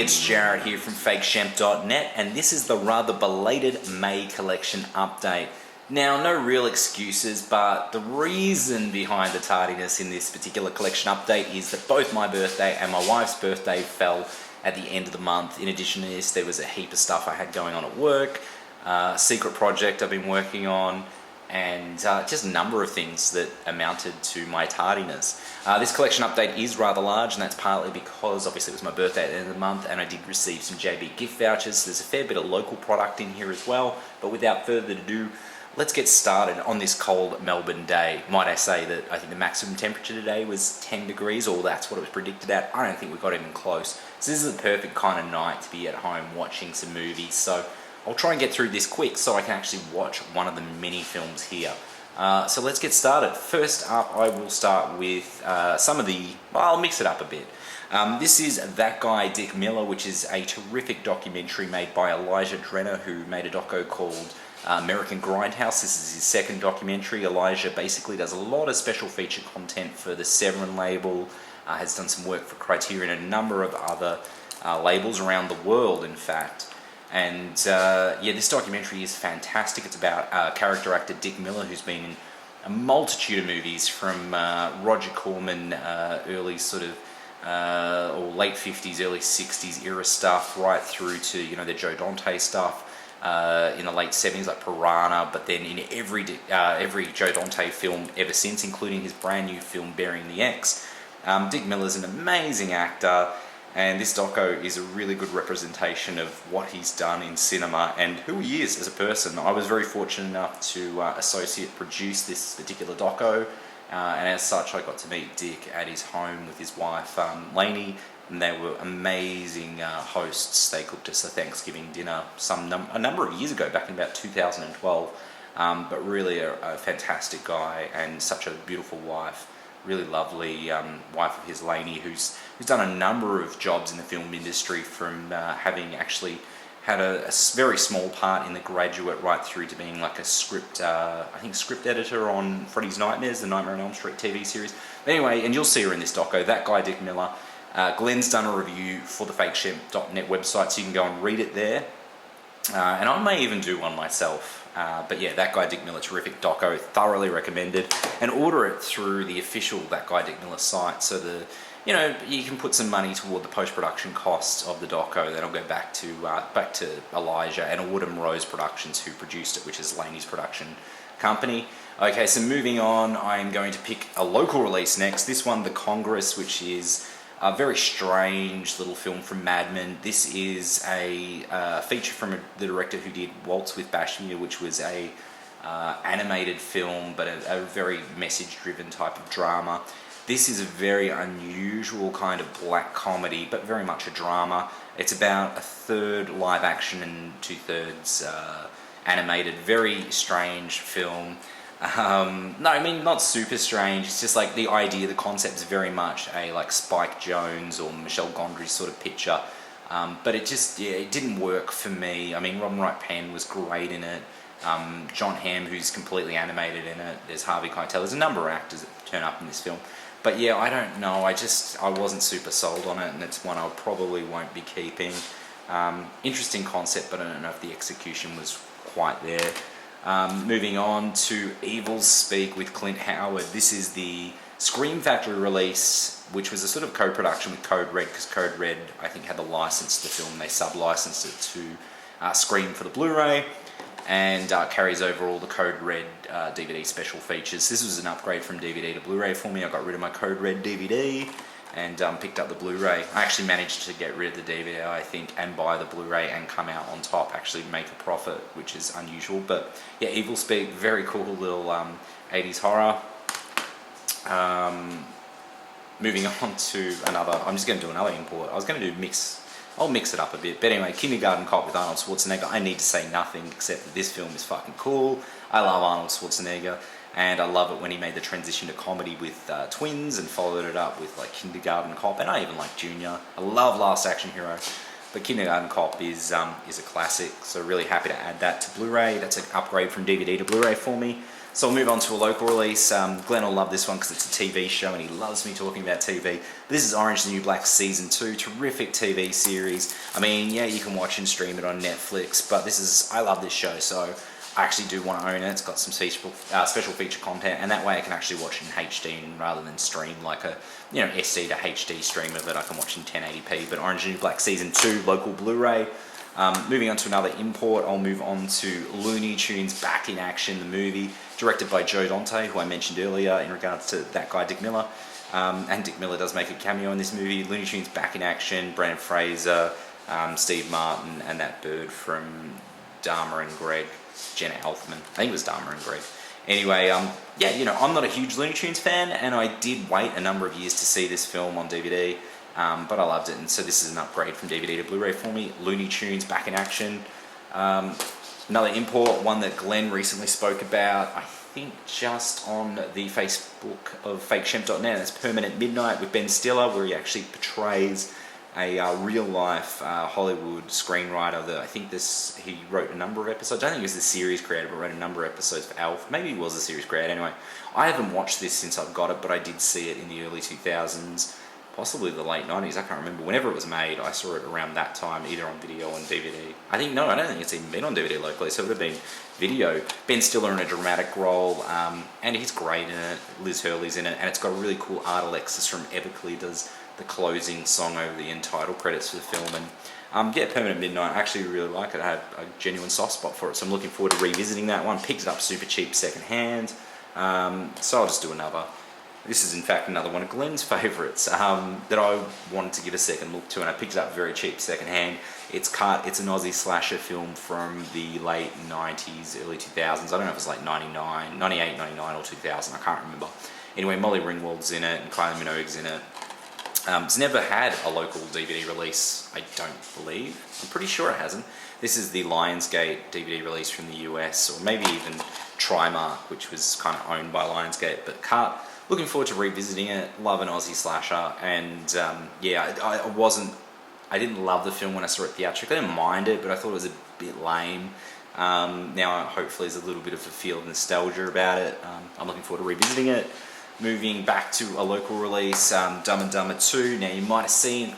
it's Jarret here from fakeshemp.net, and this is the rather belated May collection update. Now, no real excuses, but the reason behind the tardiness in this particular collection update is that both my birthday and my wife's birthday fell at the end of the month. In addition to this, there was a heap of stuff I had going on at work, a secret project I've been working on, and just a number of things that amounted to my tardiness. This collection update is rather large, and that's partly because obviously it was my birthday at the end of the month and I did receive some JB gift vouchers, so there's a fair bit of local product in here as well. But without further ado, let's get started on this cold Melbourne day. Might I say that I think the maximum temperature today was 10 degrees, or that's what it was predicted at. I don't think we got even close. So this is the perfect kind of night to be at home watching some movies. So I'll try and get through this quick so I can actually watch one of the mini films here. So let's get started. First up, I will start with some of the... well, I'll mix it up a bit. This is That Guy Dick Miller, which is a terrific documentary made by Elijah Drenner, who made a doco called American Grindhouse. This is his second documentary. Elijah basically does a lot of special feature content for the Severin label, has done some work for Criterion and a number of other labels around the world, in fact. And yeah, this documentary is fantastic. It's about character actor Dick Miller, who's been in a multitude of movies from Roger Corman, early sort of, or late 50s, early 60s era stuff, right through to, you know, the Joe Dante stuff in the late 70s, like Piranha, but then in every Joe Dante film ever since, including his brand new film Bearing the X. Dick Miller's an amazing actor, and this doco is a really good representation of what he's done in cinema and who he is as a person. I was very fortunate enough to associate produce this particular doco, and as such I got to meet Dick at his home with his wife Lainey, and they were amazing hosts. They cooked us a Thanksgiving dinner a number of years ago, back in about 2012, but really a fantastic guy and such a beautiful wife. Really lovely wife of his, Lainey, who's done a number of jobs in the film industry, from having actually had a very small part in The Graduate right through to being like a script editor on Freddy's Nightmares, the Nightmare on Elm Street TV series. But anyway, and you'll see her in this doco, That Guy Dick Miller. Glenn's done a review for the fakeshemp.net website, so you can go and read it there. And I may even do one myself. But yeah, That Guy Dick Miller, terrific doco, thoroughly recommended. And order it through the official That Guy Dick Miller site, so you can put some money toward the post-production costs of the doco. Then I'll go back to Elijah and Autumn Rose Productions, who produced it, which is Lainey's production company. Okay, so moving on, I'm going to pick a local release next. This one, The Congress, which is a very strange little film from Mad Men. This is a feature from the director who did Waltz with Bashmir, which was a animated film, but a very message-driven type of drama. This is a very unusual kind of black comedy, but very much a drama. It's about a third live action and two-thirds animated. Very strange film. No, I mean, not super strange. It's just like the idea, the concept is very much a like Spike Jonze or Michel Gondry sort of picture. But it just, yeah, it didn't work for me. I mean, Robin Wright Penn was great in it. John Hamm, who's completely animated in it. There's Harvey Keitel. There's a number of actors that turn up in this film. But yeah, I don't know. I wasn't super sold on it, and it's one I probably won't be keeping. Interesting concept, but I don't know if the execution was quite there. Moving on to Evil Speak with Clint Howard. This is the Scream Factory release, which was a sort of co-production with Code Red, because Code Red, I think, had the license to the film. They sub-licensed it to Scream for the Blu-ray, and carries over all the Code Red DVD special features. This was an upgrade from DVD to Blu-ray for me. I got rid of my Code Red DVD and picked up the Blu-ray. I actually managed to get rid of the DVD, I think, and buy the Blu-ray and come out on top, actually make a profit, which is unusual. But yeah, Evil Speak, very cool little 80s horror. Moving on to another, I'm just going to do another import. I was going to do I'll mix it up a bit. But anyway, Kindergarten Cop with Arnold Schwarzenegger. I need to say nothing except that this film is fucking cool. I love Arnold Schwarzenegger. And I love it when he made the transition to comedy with Twins and followed it up with like Kindergarten Cop, and I even like Junior. I love Last Action Hero, but Kindergarten Cop is a classic, so really happy to add that to Blu-ray. That's an upgrade from DVD to Blu-ray for me. So we'll move on to a local release. Glenn will love this one because it's a TV show and he loves me talking about TV. This is Orange is the New Black Season 2, terrific TV series. I mean, yeah, you can watch and stream it on Netflix, but I love this show, so I actually do want to own it. It's got some special feature content, and that way I can actually watch it in HD rather than stream like a SD to HD stream of it. I can watch in 1080p. But Orange is the New Black Season 2, local Blu-ray. Moving on to another import, I'll move on to Looney Tunes Back in Action, the movie, directed by Joe Dante, who I mentioned earlier in regards to that guy Dick Miller. And Dick Miller does make a cameo in this movie. Looney Tunes Back in Action, Brendan Fraser, Steve Martin, and that bird from Dharma and Greg, Jenna Elfman. I think it was Dharma and Greg. Anyway, yeah, I'm not a huge Looney Tunes fan, and I did wait a number of years to see this film on DVD. But I loved it, and so this is an upgrade from DVD to Blu-ray for me. Looney Tunes Back in Action. Another import, one that Glenn recently spoke about, I think just on the Facebook of fakeshemp.net. That's Permanent Midnight with Ben Stiller, where he actually portrays a real-life Hollywood screenwriter. That I think he wrote a number of episodes. I don't think he was the series creator, but wrote a number of episodes for Alf. Maybe he was the series creator. Anyway, I haven't watched this since I've got it, but I did see it in the early 2000s. Possibly the late 90s, I can't remember. Whenever it was made, I saw it around that time, either on video or on DVD. I don't think it's even been on DVD locally, so it would have been video. Ben Stiller in a dramatic role, and he's great in it. Liz Hurley's in it, and it's got a really cool art. Alexis from Everclear does the closing song over the end title credits for the film. And yeah, Permanent Midnight, I actually really like it. I had a genuine soft spot for it, so I'm looking forward to revisiting that one. Picked it up super cheap second hand, so I'll just do another. This is in fact another one of Glenn's favourites that I wanted to give a second look to, and I picked it up very cheap second hand. It's an Aussie slasher film from the late 90s, early 2000s. I don't know if it's like 98, 99 or 2000, I can't remember. Anyway, Molly Ringwald's in it and Kylie Minogue's in it. It's never had a local DVD release, I don't believe. I'm pretty sure it hasn't. This is the Lionsgate DVD release from the US, or maybe even Trimark, which was kind of owned by Lionsgate, but cut. Looking forward to revisiting it. Love an Aussie slasher, and yeah, I didn't love the film when I saw it theatrically. I didn't mind it, but I thought it was a bit lame. Now, hopefully, there's a little bit of a feel of nostalgia about it. I'm looking forward to revisiting it. Moving back to a local release, Dumb and Dumber 2. Now, you might have seen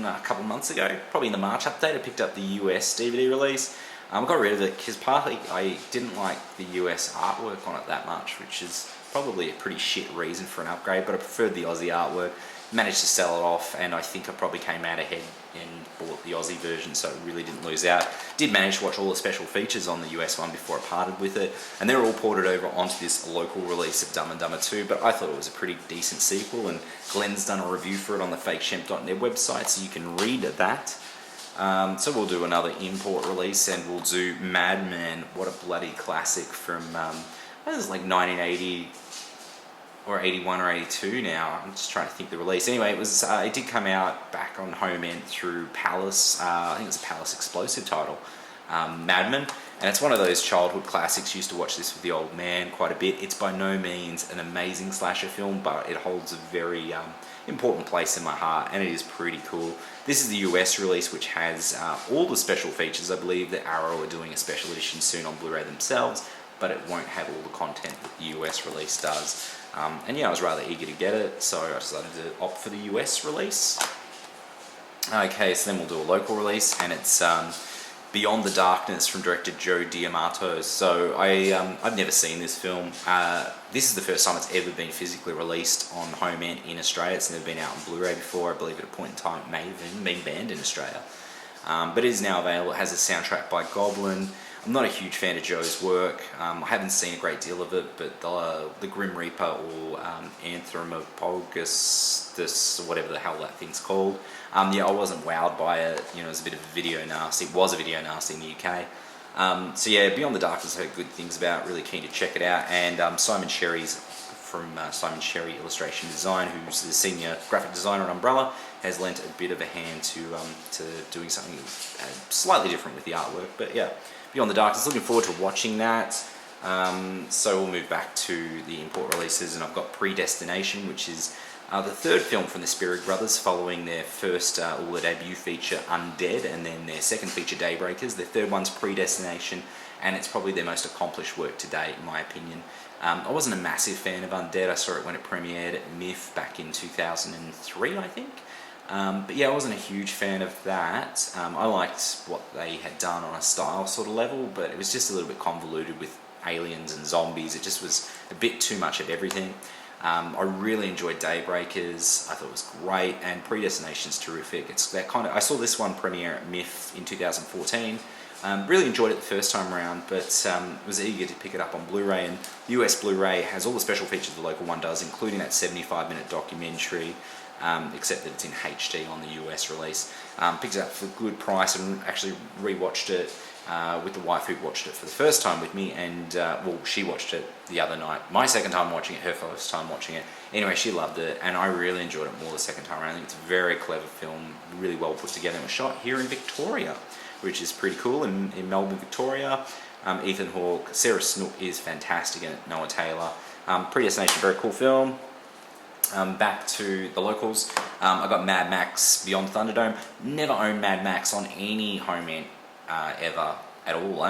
a couple months ago, probably in the March update, I picked up the US DVD release. I got rid of it because partly I didn't like the US artwork on it that much, which is probably a pretty shit reason for an upgrade, but I preferred the Aussie artwork. Managed to sell it off, and I think I probably came out ahead and bought the Aussie version, so I really didn't lose out. Did manage to watch all the special features on the US one before I parted with it, and they're all ported over onto this local release of Dumb and Dumber 2, but I thought it was a pretty decent sequel, and Glenn's done a review for it on the fakeshemp.net website, so you can read that. So we'll do another import release, and we'll do Mad Men. What a bloody classic from, I think it was like 1980 or 81 or 82 now. I'm just trying to think the release. Anyway, it did come out back on home end through Palace. I think it's a Palace Explosive title, Mad Men. And it's one of those childhood classics. Used to watch this with the old man quite a bit. It's by no means an amazing slasher film, but it holds a very important place in my heart, and it is pretty cool. This is the US release, which has all the special features. I believe that Arrow are doing a special edition soon on Blu-ray themselves, but it won't have all the content that the US release does. And yeah, I was rather eager to get it, so I decided to opt for the US release. Okay, so then we'll do a local release, and it's Beyond the Darkness from director Joe D'Amato. So I've never seen this film. This is the first time it's ever been physically released on home end in Australia. It's never been out on Blu-ray before. I believe at a point in time it may have even been banned in Australia. But it is now available. It has a soundtrack by Goblin. I'm not a huge fan of Joe's work. I haven't seen a great deal of it, but the Grim Reaper or Anthropomorphosis, whatever the hell that thing's called, yeah, I wasn't wowed by it. You know, it was a bit of a video nasty. It was a video nasty in the UK. So yeah, Beyond the Darkness, I heard good things about. Really keen to check it out. And Simon Sherry's from Simon Sherry Illustration Design, who's the senior graphic designer at Umbrella, has lent a bit of a hand to doing something slightly different with the artwork. But yeah, Beyond the Darkness, looking forward to watching that. So we'll move back to the import releases, and I've got Predestination, which is the third film from the Spierig brothers, following their first their debut feature Undead, and then their second feature Daybreakers. Their third one's Predestination, and it's probably their most accomplished work to date, in my opinion. I wasn't a massive fan of Undead. I saw it when it premiered at MIF back in 2003, I think. But yeah, I wasn't a huge fan of that. I liked what they had done on a style sort of level, but it was just a little bit convoluted with aliens and zombies. It just was a bit too much of everything. I really enjoyed Daybreakers. I thought it was great, and Predestination's terrific. It's that kind of. I saw this one premiere at MIF in 2014. Really enjoyed it the first time around, but was eager to pick it up on Blu-ray. And US Blu-ray has all the special features the local one does, including that 75-minute documentary. Except that it's in HD on the US release. Picked it up for a good price and actually rewatched it with the wife who watched it for the first time with me, and well, she watched it the other night. My second time watching it, her first time watching it. Anyway, she loved it, and I really enjoyed it more the second time around. I think it's a very clever film, really well put together. It was shot here in Victoria, which is pretty cool, in Melbourne, Victoria. Ethan Hawke, Sarah Snook is fantastic in it, Noah Taylor. Predestination, very cool film. Back to the locals, I got Mad Max Beyond Thunderdome. Never owned Mad Max on any home end ever at all,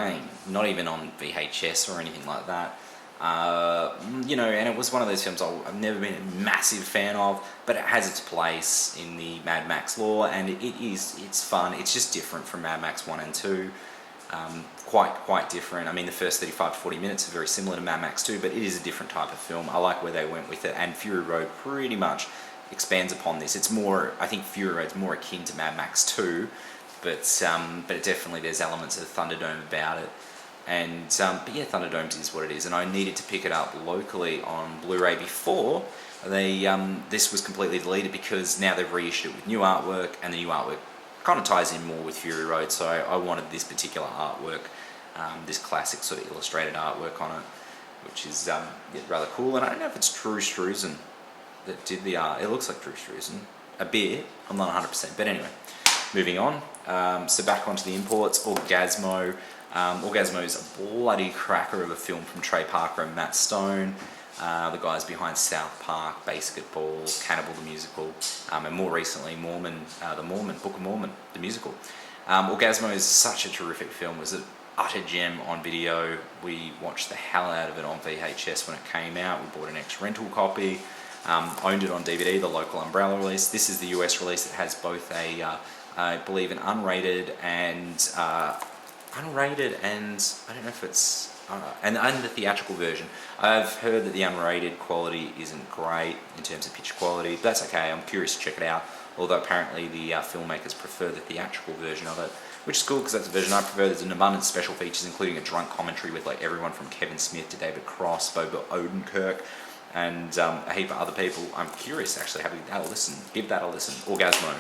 not even on VHS or anything like that. You know, and it was one of those films I've never been a massive fan of, but it has its place in the Mad Max lore, and it's fun. It's just different from Mad Max 1 and 2. Quite different. I mean, the first 35 to 40 minutes are very similar to Mad Max 2, but it is a different type of film. I like where they went with it, and Fury Road pretty much expands upon this. It's more, I think Fury Road's more akin to Mad Max 2, but it definitely, there's elements of Thunderdome about it. And but yeah, Thunderdome is what it is, and I needed to pick it up locally on Blu-ray before they this was completely deleted, because now they've reissued it with new artwork, and the new artwork kind of ties in more with Fury Road, so I wanted this particular artwork, this classic sort of illustrated artwork on it, which is yeah, rather cool. And I don't know if it's Drew Struzan that did the art. It looks like Drew Struzan a bit. I'm not 100%, but anyway, moving on. So back onto the imports. Orgasmo. Orgasmo is a bloody cracker of a film from Trey Parker and Matt Stone, the guys behind South Park, Basketball, Cannibal the Musical, and more recently Mormon, Book of Mormon, the musical. Orgasmo is such a terrific film. It was an utter gem on video. We watched the hell out of it on VHS when it came out. We bought an ex-rental copy, owned it on DVD, the local Umbrella release. This is the US release. It has both a, I believe, an unrated and I don't know if it's and the theatrical version. I've heard that the unrated quality isn't great in terms of picture quality, but that's okay. I'm curious to check it out, although apparently the filmmakers prefer the theatrical version of it, which is cool because that's the version I prefer. There's an abundance of special features, including a drunk commentary with like everyone from Kevin Smith to David Cross, Boba Odenkirk, and a heap of other people. I'm curious to actually give that a listen. Orgasmo.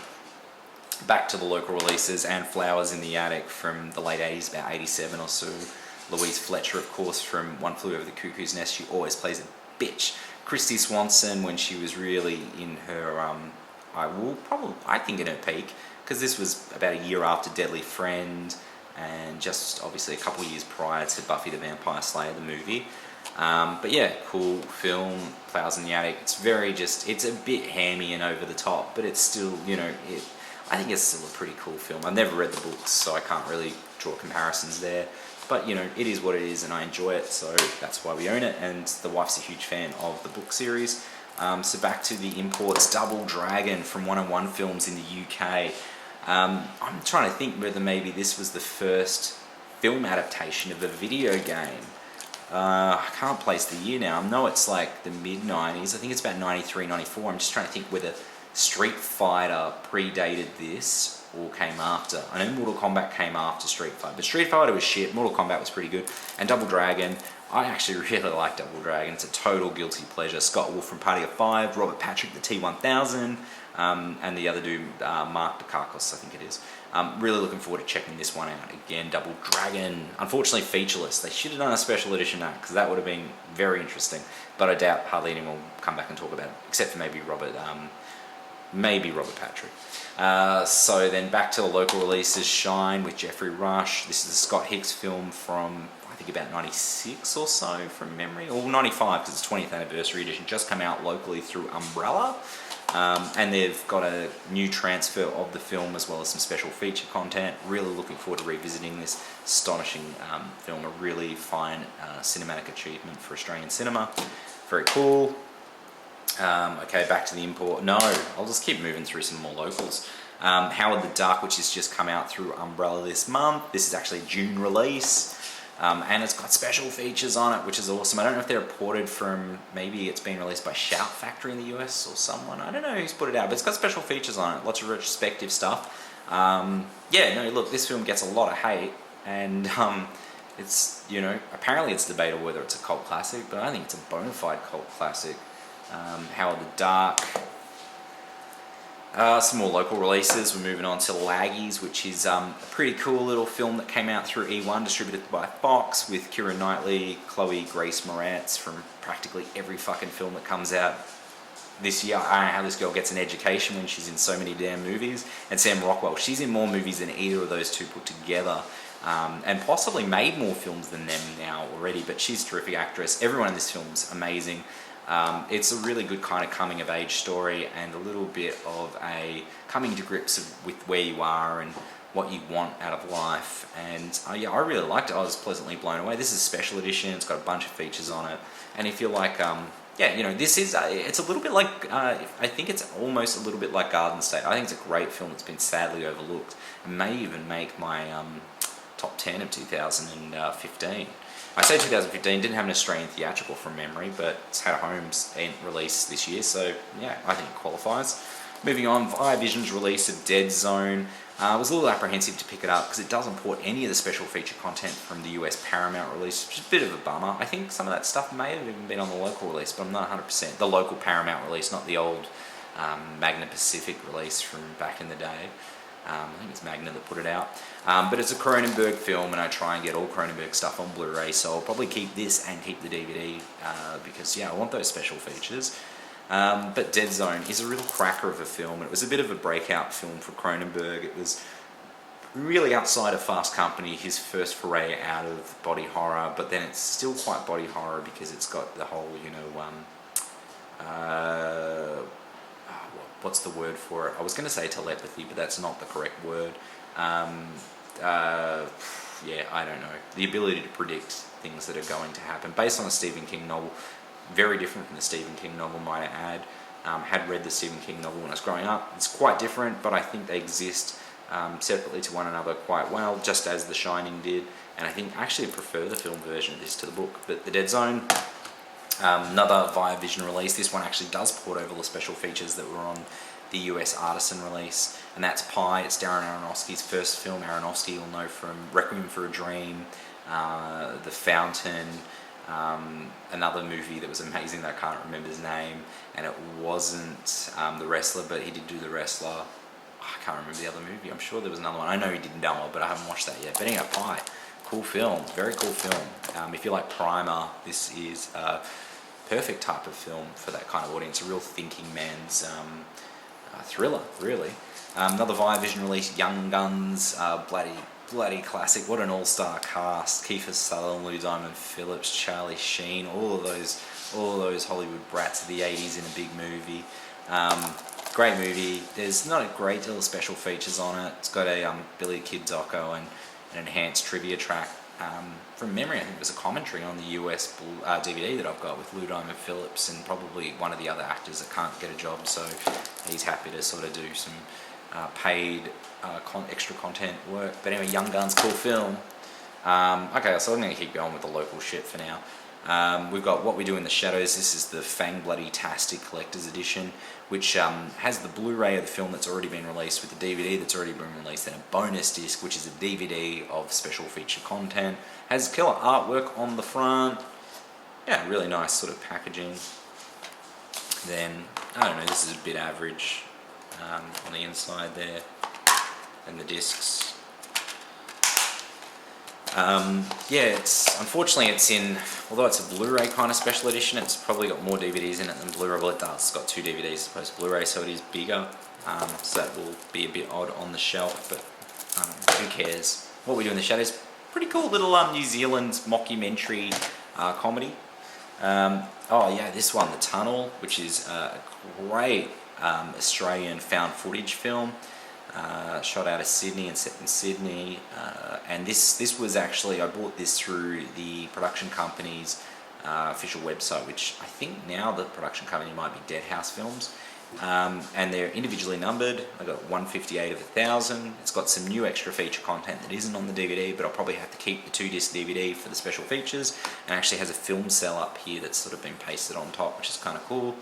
Back to the local releases, and Flowers in the Attic from the late 80s, about 87 or so. Louise Fletcher, of course, from One Flew Over the Cuckoo's Nest. She always plays a bitch. Christy Swanson, when she was really in her, I think in her peak, because this was about a year after Deadly Friend, and just obviously a couple of years prior to Buffy the Vampire Slayer, the movie. But yeah, cool film, Flowers in the Attic. It's a bit hammy and over the top, but it's still, I think it's still a pretty cool film. I've never read the books, so I can't really draw comparisons there. But, it is what it is, and I enjoy it, so that's why we own it. And the wife's a huge fan of the book series. So back to the imports. Double Dragon from 101 Films in the UK. I'm trying to think whether maybe this was the first film adaptation of a video game. I can't place the year now. I know it's like the mid-90s. I think it's about 93, 94. I'm just trying to think whether Street Fighter predated this or came after. I know Mortal Kombat came after Street Fighter, but Street Fighter was shit. Mortal Kombat was pretty good. And Double Dragon, I actually really like Double Dragon. It's a total guilty pleasure. Scott Wolf from Party of Five, Robert Patrick, the T-1000, and the other dude, Mark Dacakos, I think it is. Really looking forward to checking this one out. Again, Double Dragon. Unfortunately, featureless. They should have done a special edition of that, because that would have been very interesting. But I doubt hardly anyone will come back and talk about it, except for maybe Robert Patrick. So then back to the local releases. Shine with Jeffrey Rush. This is a Scott Hicks film from, I think, about 96 or so from memory, or 95 because it's 20th anniversary edition. Just come out locally through Umbrella. And they've got a new transfer of the film as well as some special feature content. Really looking forward to revisiting this astonishing film. A really fine cinematic achievement for Australian cinema. Very cool. Okay, back to the import. No, I'll just keep moving through some more locals. Howard the Duck, which has just come out through Umbrella this month. This is actually a June release. And it's got special features on it, which is awesome. I don't know if they're ported from, maybe it's been released by Shout Factory in the US or someone. I don't know who's put it out, but it's got special features on it. Lots of retrospective stuff. Yeah, no, look, this film gets a lot of hate. And it's, you know, apparently it's debatable whether it's a cult classic, but I think it's a bona fide cult classic. Howard the Duck. Some more local releases. We're moving on to Laggies, which is a pretty cool little film that came out through E1, distributed by Fox, with Keira Knightley, Chloe Grace Moretz from practically every fucking film that comes out this year. I don't know how this girl gets an education when she's in so many damn movies. And Sam Rockwell, she's in more movies than either of those two put together. And possibly made more films than them now already, but she's a terrific actress. Everyone in this film's amazing. It's a really good kind of coming of age story and a little bit of a coming to grips with where you are and what you want out of life. And yeah, I really liked it. I was pleasantly blown away. This is a special edition. It's got a bunch of features on it. And if you're like, yeah, you know, this is, it's a little bit like, I think it's almost a little bit like Garden State. I think it's a great film that's been sadly overlooked and may even make my top 10 of 2015. I say 2015, didn't have an Australian theatrical from memory, but it's had a home release this year, so yeah, I think it qualifies. Moving on, Via Vision's release of Dead Zone. I was a little apprehensive to pick it up because it doesn't port any of the special feature content from the US Paramount release, which is a bit of a bummer. I think some of that stuff may have even been on the local release, but I'm not 100%. The local Paramount release, not the old Magna Pacific release from back in the day. I think it's Magna that put it out. But it's a Cronenberg film, and I try and get all Cronenberg stuff on Blu-ray, so I'll probably keep this and keep the DVD because, yeah, I want those special features. But Dead Zone is a real cracker of a film. It was a bit of a breakout film for Cronenberg. It was really outside of Fast Company, his first foray out of body horror, but then it's still quite body horror because it's got the whole, you know, what's the word for it? I was going to say telepathy, but that's not the correct word. Yeah, I don't know. The ability to predict things that are going to happen. Based on a Stephen King novel, very different from the Stephen King novel, might I add. Had read the Stephen King novel when I was growing up. It's quite different, but I think they exist separately to one another quite well, just as The Shining did. And I think actually I prefer the film version of this to the book. But The Dead Zone, another Via Vision release. This one actually does port over the special features that were on the US Artisan release, and that's Pi. It's Darren Aronofsky's first film. Aronofsky you'll know from Requiem for a Dream, The Fountain, another movie that was amazing that I can't remember his name, and it wasn't The Wrestler, but he did do The Wrestler. I can't remember the other movie. I'm sure there was another one. I know he did Noah, but I haven't watched that yet. But anyway, Pi. Cool film. Very cool film. If you like Primer, this is a perfect type of film for that kind of audience. A real thinking man's thriller, really. Another Via Vision release, Young Guns, bloody classic. What an all-star cast. Kiefer Sutherland, Lou Diamond Phillips, Charlie Sheen, all of those Hollywood brats of the 80s in a big movie. Great movie. There's not a great deal of special features on it. It's got a Billy the Kid doco and an enhanced trivia track. From memory, I think it was a commentary on the US DVD that I've got with Lou Diamond Phillips and probably one of the other actors that can't get a job, so he's happy to sort of do some paid extra content work. But anyway, Young Guns, cool film. Okay, so I'm going to keep going with the local shit for now. We've got What We Do in the Shadows. This is the Fang Bloody Tastic Collector's Edition, which has the Blu-ray of the film that's already been released with the DVD that's already been released, and a bonus disc, which is a DVD of special feature content. Has killer artwork on the front. Yeah, really nice sort of packaging. Then, I don't know, this is a bit average on the inside there, and the discs. Yeah, unfortunately it's in, although it's a Blu-ray kind of special edition, it's probably got more DVDs in it than Blu-ray. Well, it does. It's got 2 DVDs as opposed to Blu-ray, so it is bigger. So that will be a bit odd on the shelf, but who cares? What We Do in the Shadows, pretty cool little New Zealand mockumentary comedy. Oh yeah, this one, The Tunnel, which is a great Australian found footage film, shot out of Sydney and set in Sydney. And this was actually, I bought this through the production company's official website, which I think now the production company might be Deadhouse Films. And they're individually numbered. I got 158 of 1,000. It's got some new extra feature content that isn't on the DVD, but I'll probably have to keep the 2-disc DVD for the special features. And actually has a film cell up here that's sort of been pasted on top, which is kind of cool.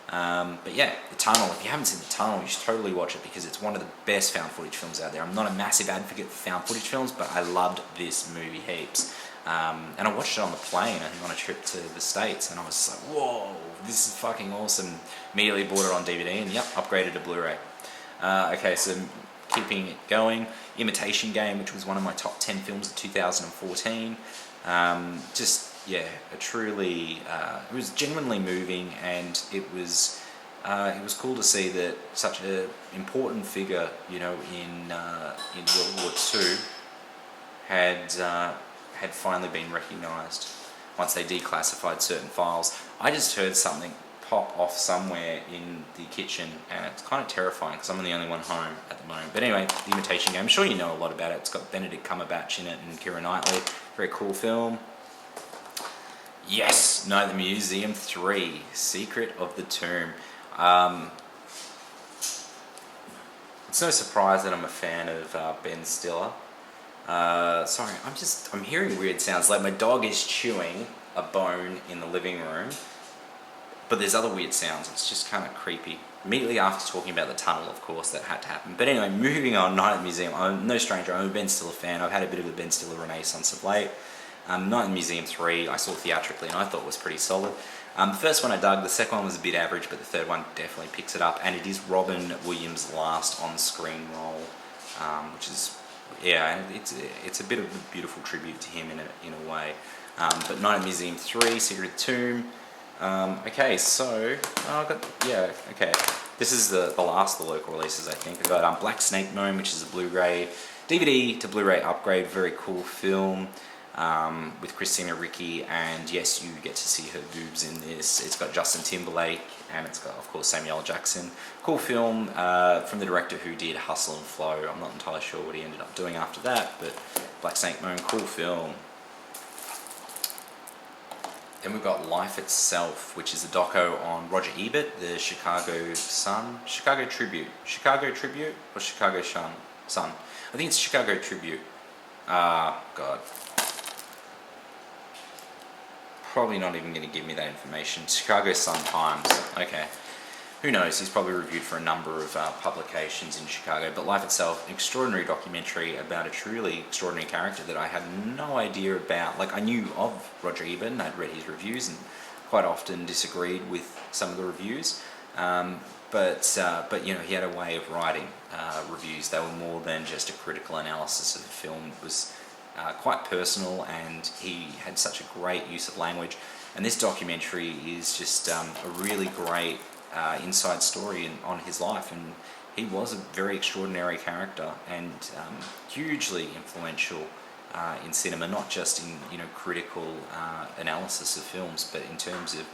But yeah, The Tunnel, if you haven't seen The Tunnel, you should totally watch it because it's one of the best found footage films out there. I'm not a massive advocate for found footage films, but I loved this movie heaps. And I watched it on the plane, I think on a trip to the States, and I was just like, whoa, this is fucking awesome. Immediately bought it on DVD and yep, upgraded to Blu-ray. Okay, so keeping it going, Imitation Game, which was one of my top 10 films of 2014. Yeah, a truly, it was genuinely moving, and it was cool to see that such an important figure, in World War II had finally been recognised once they declassified certain files. I just heard something pop off somewhere in the kitchen, and it's kind of terrifying because I'm the only one home at the moment. But anyway, The Imitation Game, I'm sure you know a lot about it. It's got Benedict Cumberbatch in it and Keira Knightley. Very cool film. Yes, Night at the Museum 3, Secret of the Tomb. It's no surprise that I'm a fan of Ben Stiller. Sorry, I'm hearing weird sounds, like my dog is chewing a bone in the living room, but there's other weird sounds. It's just kind of creepy. Immediately after talking about The Tunnel, of course, that had to happen. But anyway, moving on, Night at the Museum. I'm no stranger, I'm a Ben Stiller fan. I've had a bit of a Ben Stiller renaissance of late. Night at the Museum 3, I saw theatrically and I thought was pretty solid. The first one I dug, the second one was a bit average, but the third one definitely picks it up, and it is Robin Williams' last on-screen role, which is, yeah, it's a bit of a beautiful tribute to him in a way. But Night at the Museum 3, Secret of the Tomb. Okay, so okay. This is the last of the local releases, I think. I got Black Snake Moan, which is a Blu-ray DVD to Blu-ray upgrade. Very cool film. With Christina Ricci, and yes, you get to see her boobs in this. It's got Justin Timberlake, and it's got, of course, Samuel L. Jackson. Cool film from the director who did Hustle and Flow. I'm not entirely sure what he ended up doing after that, but Black Snake Moan, cool film. Then we've got Life Itself, which is a doco on Roger Ebert, the Chicago Tribute or Chicago Sun. I think it's Chicago Tribute. God. Probably not even going to give me that information. Chicago Sun-Times. Okay. Who knows? He's probably reviewed for a number of publications in Chicago. But Life Itself, an extraordinary documentary about a truly extraordinary character that I had no idea about. Like, I knew of Roger Ebert and I'd read his reviews and quite often disagreed with some of the reviews. But he had a way of writing reviews. They were more than just a critical analysis of the film. It was quite personal, and he had such a great use of language. And this documentary is just a really great inside story on his life. And he was a very extraordinary character and hugely influential in cinema, not just in critical analysis of films, but in terms of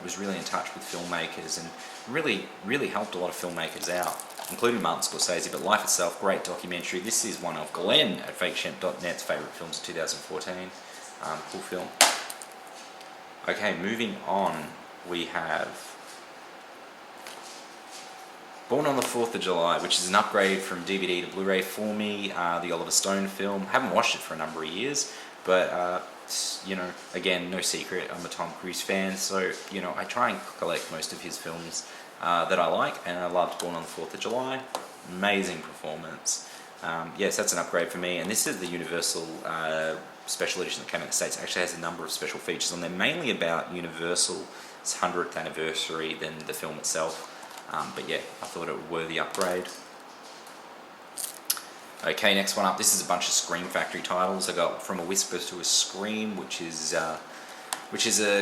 was really in touch with filmmakers and really helped a lot of filmmakers out, including Martin Scorsese. But Life Itself, great documentary. This is one of Glenn at fakeshemp.net's favourite films of 2014. Cool film. Okay, moving on, we have Born on the 4th of July, which is an upgrade from DVD to Blu-ray for me. The Oliver Stone film. Haven't watched it for a number of years, but again, no secret, I'm a Tom Cruise fan, so I try and collect most of his films that I like, and I loved Born on the 4th of July. Amazing performance. Yes, that's an upgrade for me, and this is the Universal special edition that came out in the States. It actually has a number of special features on there, mainly about Universal's 100th anniversary than the film itself. But yeah, I thought it a worthy upgrade. Okay, next one up. This is a bunch of Scream Factory titles. I got From a Whisper to a Scream, which is a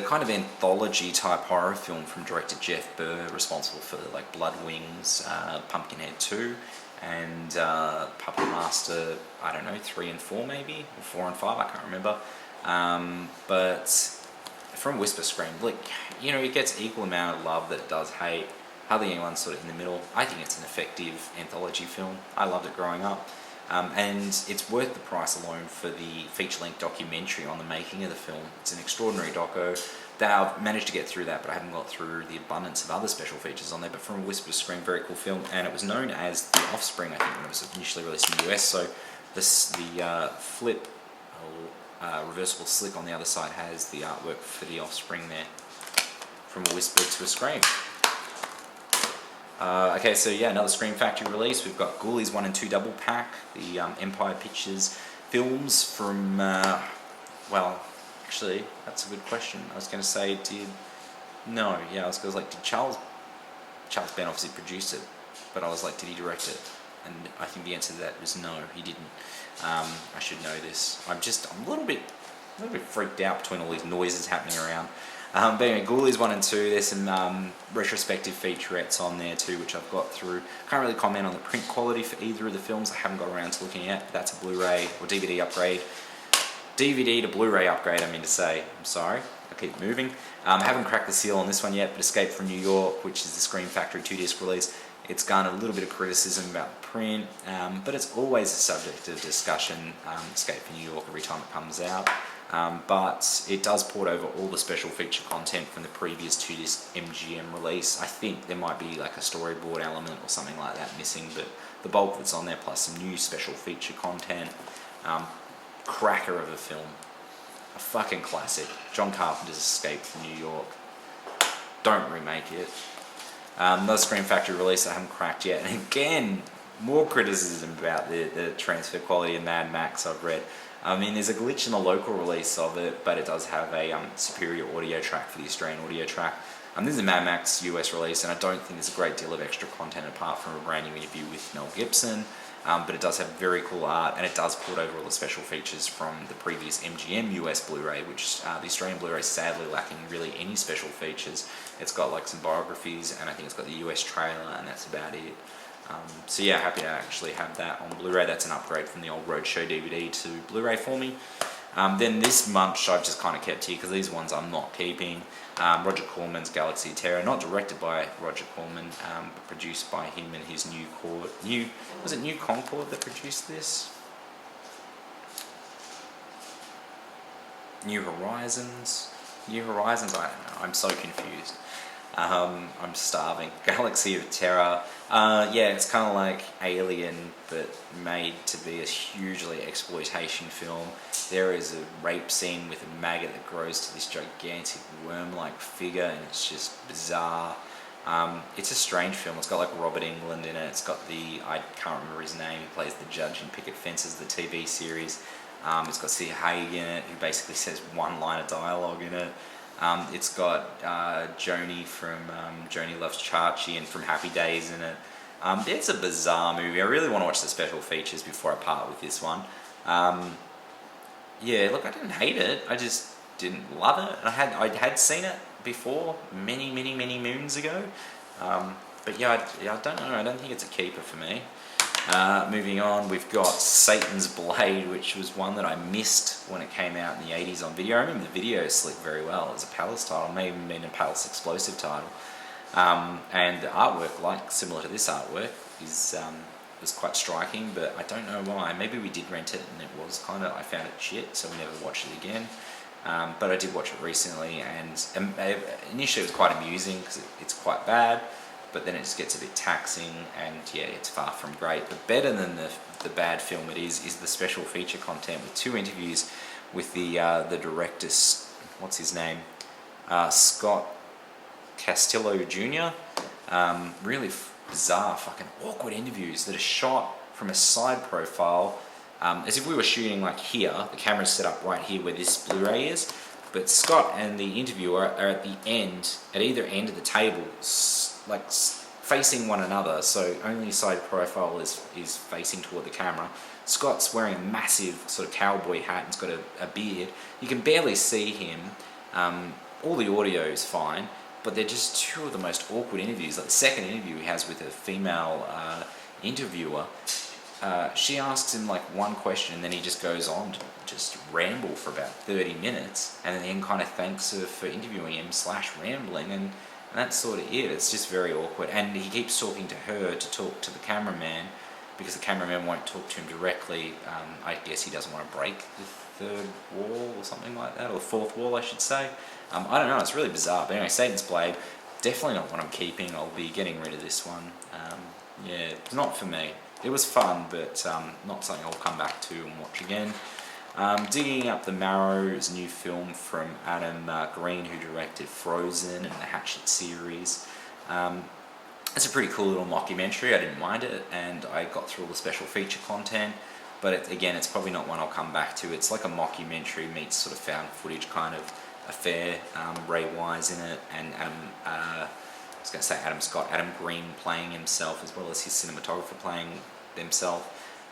kind of anthology type horror film from director Jeff Burr, responsible for like Blood Wings, Pumpkinhead 2, and Puppet Master, I don't know, 3 and 4 maybe, or 4 and 5, I can't remember. But from Whisper Scream, like, you know, it gets equal amount of love that it does hate. Hardly anyone's sort of in the middle. I think it's an effective anthology film. I loved it growing up. And it's worth the price alone for the feature-length documentary on the making of the film. It's an extraordinary doco. I've managed to get through that, but I haven't got through the abundance of other special features on there. But from Whisper Scream, very cool film, and it was known as The Offspring, I think, when it was initially released in the US. So the flip, reversible slick on the other side has the artwork for The Offspring there, from a whisper to a scream. Okay, so yeah, another Scream Factory release. We've got Ghoulies 1 and 2 double pack, the Empire Pictures films from, well, actually, that's a good question. I was going to say, did Charles Band obviously produced it, but I was like, did he direct it? And I think the answer to that was no, he didn't. I should know this. I'm a little bit freaked out between all these noises happening around. But anyway, Ghoulies 1 and 2, there's some retrospective featurettes on there too, which I've got through. Can't really comment on the print quality for either of the films. I haven't got around to looking at, but that's a Blu-ray or DVD upgrade. DVD to Blu-ray upgrade, I mean to say. I'm sorry, I keep moving. I haven't cracked the seal on this one yet, but Escape from New York, which is the Scream Factory 2-disc release, it's garnered a little bit of criticism about the print, but it's always a subject of discussion, Escape from New York, every time it comes out. But it does port over all the special feature content from the previous 2-disc MGM release. I think there might be like a storyboard element or something like that missing, but the bulk that's on there, plus some new special feature content. Cracker of a film. A fucking classic. John Carpenter's Escape from New York. Don't remake it. Another Scream Factory release I haven't cracked yet. And again, more criticism about the transfer quality of Mad Max I've read. I mean, there's a glitch in the local release of it, but it does have a superior audio track for the Australian audio track. This is a Mad Max US release, and I don't think there's a great deal of extra content apart from a brand new interview with Mel Gibson. But it does have very cool art, and it does port over all the special features from the previous MGM US Blu-ray, which the Australian Blu-ray is sadly lacking really any special features. It's got like some biographies, and I think it's got the US trailer, and that's about it. So yeah, happy to actually have that on Blu-ray. That's an upgrade from the old Roadshow DVD to Blu-ray for me. Then this month I've just kind of kept here because these ones I'm not keeping. Roger Corman's Galaxy of Terror, not directed by Roger Corman, but produced by him and his was it New Concord that produced this? New Horizons, I don't know, I'm so confused. I'm starving. Galaxy of Terror, yeah, it's kind of like Alien, but made to be a hugely exploitation film. There is a rape scene with a maggot that grows to this gigantic worm-like figure, and it's just bizarre. It's a strange film. It's got like Robert Englund in it. It's got I can't remember his name, he plays the judge in Picket Fences, the TV series. It's got Sid Haig in it, who basically says one line of dialogue in it. It's got Joni from Joni Loves Chachi and from Happy Days in it. It's a bizarre movie. I really want to watch the special features before I part with this one. Yeah, look, I didn't hate it. I just didn't love it. I had seen it before many moons ago. But yeah, I don't know. I don't think it's a keeper for me. Moving on, we've got Satan's Blade, which was one that I missed when it came out in the 80s on video. I remember the video slick very well. It was a Palace title, it may even been a Palace Explosive title. And the artwork, like similar to this artwork, was quite striking, but I don't know why. Maybe we did rent it and it was I found it shit, so we never watched it again. But I did watch it recently, and initially it was quite amusing because it's quite bad, but then it just gets a bit taxing, and yeah, it's far from great. But better than the bad film it is the special feature content with 2 interviews with the director, what's his name? Scott Castillo Jr. Really bizarre, fucking awkward interviews that are shot from a side profile, as if we were shooting like here. The camera's set up right here where this Blu-ray is, but Scott and the interviewer are at the end, at either end of the table, like facing one another, so only side profile is facing toward the camera. Scott's wearing a massive sort of cowboy hat and he's got a beard. You can barely see him. All the audio is fine, but they're just 2 of the most awkward interviews. Like the second interview he has with a female interviewer, she asks him like one question, and then he just goes on to just ramble for about 30 minutes, and then kind of thanks her for interviewing him / rambling, and that's sort of it. It's just very awkward, and he keeps talking to her to talk to the cameraman, because the cameraman won't talk to him directly. I guess he doesn't want to break the third wall or something like that, or the fourth wall, I should say. I don't know, it's really bizarre. But anyway, Satan's Blade, definitely not what I'm keeping. I'll be getting rid of this one. Yeah, not for me. It was fun, but not something I'll come back to and watch again. Digging Up the Marrow's new film from Adam Green, who directed Frozen and the Hatchet series. It's a pretty cool little mockumentary. I didn't mind it, and I got through all the special feature content. But again, it's probably not one I'll come back to. It's like a mockumentary meets sort of found footage kind of affair. Ray Wise in it, and Adam Scott, Adam Green playing himself, as well as his cinematographer playing themselves.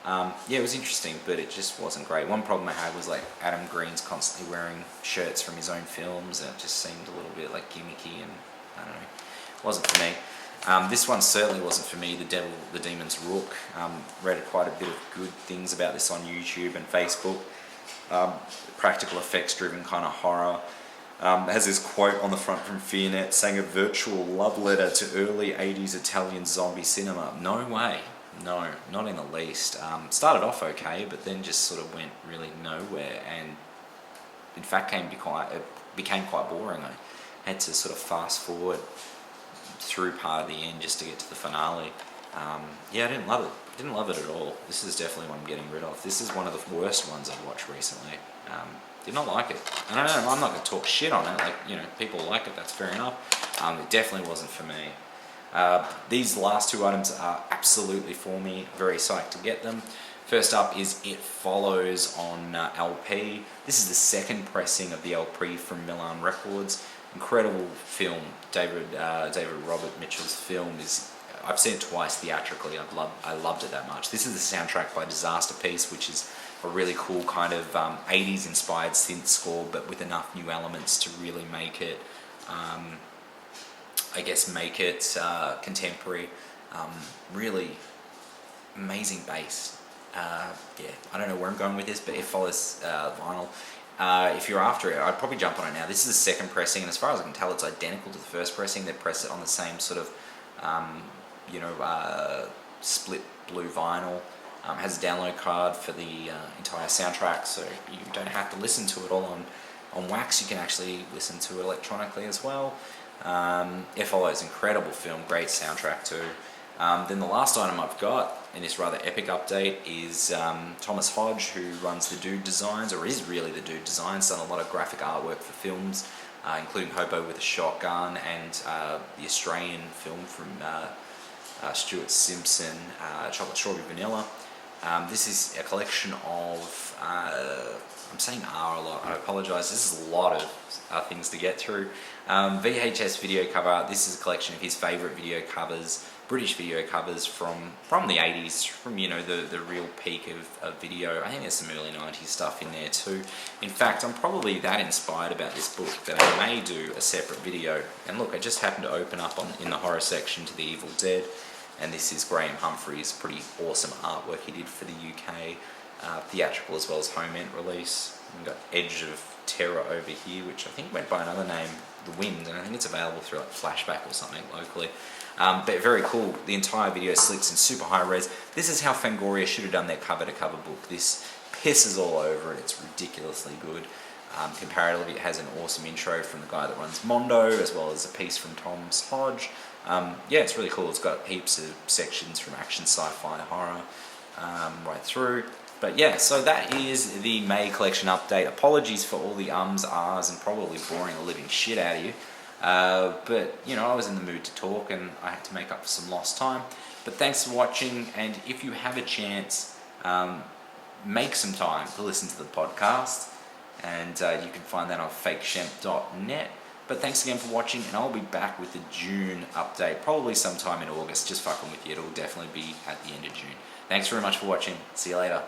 Yeah, it was interesting, but it just wasn't great. One problem I had was like Adam Green's constantly wearing shirts from his own films, and it just seemed a little bit like gimmicky, and I don't know, it wasn't for me. This one certainly wasn't for me. The Devil, the Demon's Rook. Read quite a bit of good things about this on YouTube and Facebook. Practical effects driven kind of horror. Has this quote on the front from FearNet saying a virtual love letter to early 80s Italian zombie cinema. No way. No, not in the least. Started off okay, but then just sort of went really nowhere, and in fact it became quite boring. I had to sort of fast forward through part of the end just to get to the finale. Yeah, I didn't love it. Didn't love it at all. This is definitely one I'm getting rid of. This is one of the worst ones I've watched recently. Did not like it. I don't know, I'm not going to talk shit on it. Like, you know, people like it, that's fair enough. It definitely wasn't for me. These last two items are absolutely for me. Very psyched to get them. First up is It Follows on LP. This is the second pressing of the LP from Milan Records. Incredible film. David Robert Mitchell's film is. I've seen it twice theatrically. I loved it that much. This is the soundtrack by Disaster Piece, which is a really cool kind of 80s inspired synth score, but with enough new elements to really make it, contemporary. Really amazing bass. Yeah, I don't know where I'm going with this, but It Follows vinyl. If you're after it, I'd probably jump on it now. This is the second pressing, and as far as I can tell, it's identical to the first pressing. They press it on the same sort of, split blue vinyl. Has a download card for the entire soundtrack, so you don't have to listen to it all on wax. You can actually listen to it electronically as well. It Follows, incredible film, great soundtrack too. Then the last item I've got in this rather epic update is Thomas Hodge, who runs the Dude Designs, or is really the Dude Designs, done a lot of graphic artwork for films, including Hobo with a Shotgun and the Australian film from Stuart Simpson, Chocolate Strawberry Vanilla. This is a collection of, I'm saying R a lot, I apologise, this is a lot of things to get through. VHS video cover, this is a collection of his favourite video covers, British video covers from the 80s, from the real peak of video. I think there's some early 90s stuff in there too. In fact, I'm probably that inspired about this book that I may do a separate video. And look, I just happened to open up in the horror section to The Evil Dead, and this is Graham Humphrey's pretty awesome artwork he did for the UK theatrical as well as home end release. We've got Edge of Terror over here, which I think went by another name, The Wind, and I think it's available through like Flashback or something locally. But very cool. The entire video slicks in super high res. This is how Fangoria should have done their cover-to-cover book. This pisses all over it. It's ridiculously good. Comparatively, it has an awesome intro from the guy that runs Mondo, as well as a piece from Thomas Hodge. Yeah, it's really cool. It's got heaps of sections from action, sci-fi, horror, right through. But yeah, so that is the May collection update. Apologies for all the ums, ahs, and probably boring the living shit out of you. But, I was in the mood to talk, and I had to make up for some lost time. But thanks for watching, and if you have a chance, make some time to listen to the podcast, and you can find that on fakeshemp.net. But thanks again for watching, and I'll be back with the June update, probably sometime in August. Just fucking with you, it'll definitely be at the end of June. Thanks very much for watching. See you later.